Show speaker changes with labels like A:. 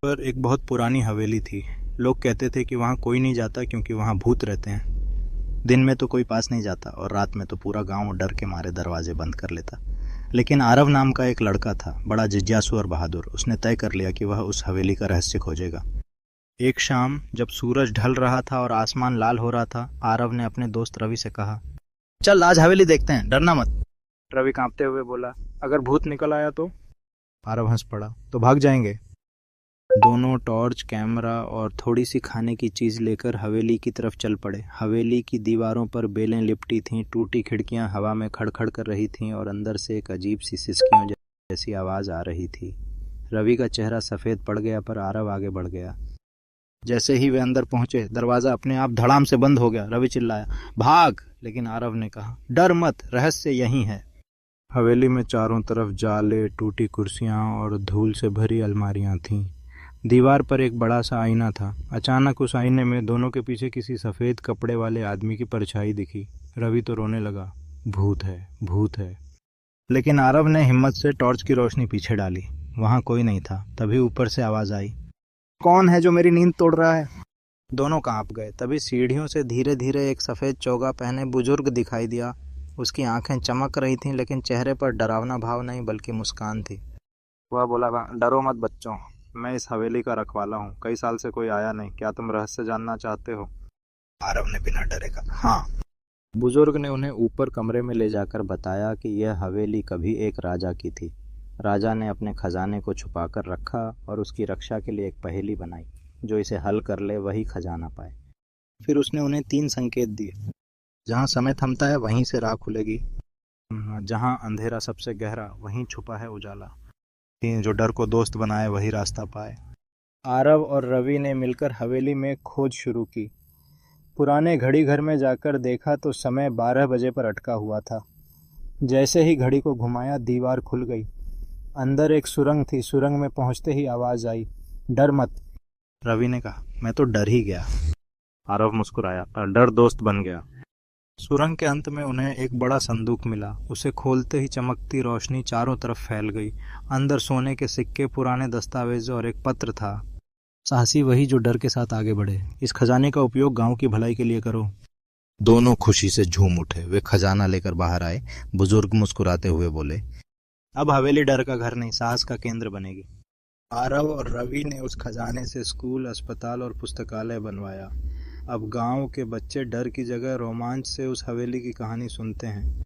A: पर एक बहुत पुरानी हवेली थी। लोग कहते थे कि वहाँ कोई नहीं जाता क्योंकि वहाँ भूत रहते हैं। दिन में तो कोई पास नहीं जाता और रात में तो पूरा गांव डर के मारे दरवाजे बंद कर लेता। लेकिन आरव नाम का एक लड़का था, बड़ा जिज्ञासु और बहादुर। उसने तय कर लिया कि वह उस हवेली का रहस्य खोजेगा। एक शाम जब सूरज ढल रहा था और आसमान लाल हो रहा था, आरव ने अपने दोस्त रवि से कहा, चल आज हवेली देखते हैं, डरना मत। रवि कांपते हुए बोला, अगर भूत निकल आया तो? आरव हंस पड़ा, तो भाग जाएंगे। दोनों टॉर्च, कैमरा और थोड़ी सी खाने की चीज लेकर हवेली की तरफ चल पड़े। हवेली की दीवारों पर बेलें लिपटी थीं, टूटी खिड़कियां हवा में खड़खड़ कर रही थीं और अंदर से एक अजीब सी सिसकियों जैसी आवाज आ रही थी। रवि का चेहरा सफेद पड़ गया पर आरव आगे बढ़ गया। जैसे ही वे अंदर पहुंचे, दरवाजा अपने आप धड़ाम से बंद हो गया। रवि चिल्लाया, भाग! लेकिन आरव ने कहा, डर मत, रहस्य यही है। हवेली में चारों तरफ जाले, टूटी कुर्सियां और धूल से भरी अलमारियां थीं। दीवार पर एक बड़ा सा आईना था। अचानक उस आईने में दोनों के पीछे किसी सफेद कपड़े वाले आदमी की परछाई दिखी। रवि तो रोने लगा, भूत है, भूत है। लेकिन आरव ने हिम्मत से टॉर्च की रोशनी पीछे डाली। वहां कोई नहीं था। तभी ऊपर से आवाज आई, कौन है जो मेरी नींद तोड़ रहा है? दोनों कांप गए। तभी सीढ़ियों से धीरे धीरे एक सफेद चोगा पहने बुजुर्ग दिखाई दिया। उसकी आंखें चमक रही थीं, लेकिन चेहरे पर डरावना भाव नहीं बल्कि मुस्कान थी। वह बोला, डरो मत बच्चों, मैं इस हवेली का रखवाला हूँ। कई साल से कोई आया नहीं। क्या तुम रहस्य जानना चाहते हो? आरव ने बिना डरे कहा, हाँ। बुजुर्ग ने उन्हें ऊपर कमरे में ले जाकर बताया कि यह हवेली कभी एक राजा की थी। राजा ने अपने खजाने को छुपाकर रखा और उसकी रक्षा के लिए एक पहेली बनाई। जो इसे हल कर ले वही खजाना पाए। फिर उसने उन्हें 3 संकेत दिए। जहाँ समय थमता है वहीं से राह खुलेगी, जहाँ अंधेरा सबसे गहरा वहीं छुपा है उजाला, जो डर को दोस्त बनाए वही रास्ता पाए। आरव और रवि ने मिलकर हवेली में खोज शुरू की। पुराने घड़ी घर में जाकर देखा तो समय 12 बजे पर अटका हुआ था। जैसे ही घड़ी को घुमाया, दीवार खुल गई। अंदर एक सुरंग थी। सुरंग में पहुंचते ही आवाज आई, डर मत। रवि ने कहा, मैं तो डर ही गया। आरव मुस्कुराया, डर दोस्त बन गया। सुरंग के अंत में उन्हें एक बड़ा संदूक मिला। उसे खोलते ही चमकती रोशनी चारों तरफ फैल गई। अंदर सोने के सिक्के, पुराने दस्तावेज और एक पत्र था, साहसी वही जो डर के साथ आगे बढ़े। इस खजाने का उपयोग गांव की भलाई के लिए करो। दोनों खुशी से झूम उठे। वे खजाना लेकर बाहर आए। बुजुर्ग मुस्कुराते हुए बोले, अब हवेली डर का घर नहीं, साहस का केंद्र बनेगी। आरव और रवि ने उस खजाने से स्कूल, अस्पताल और पुस्तकालय बनवाया। अब गांव के बच्चे डर की जगह रोमांच से उस हवेली की कहानी सुनते हैं।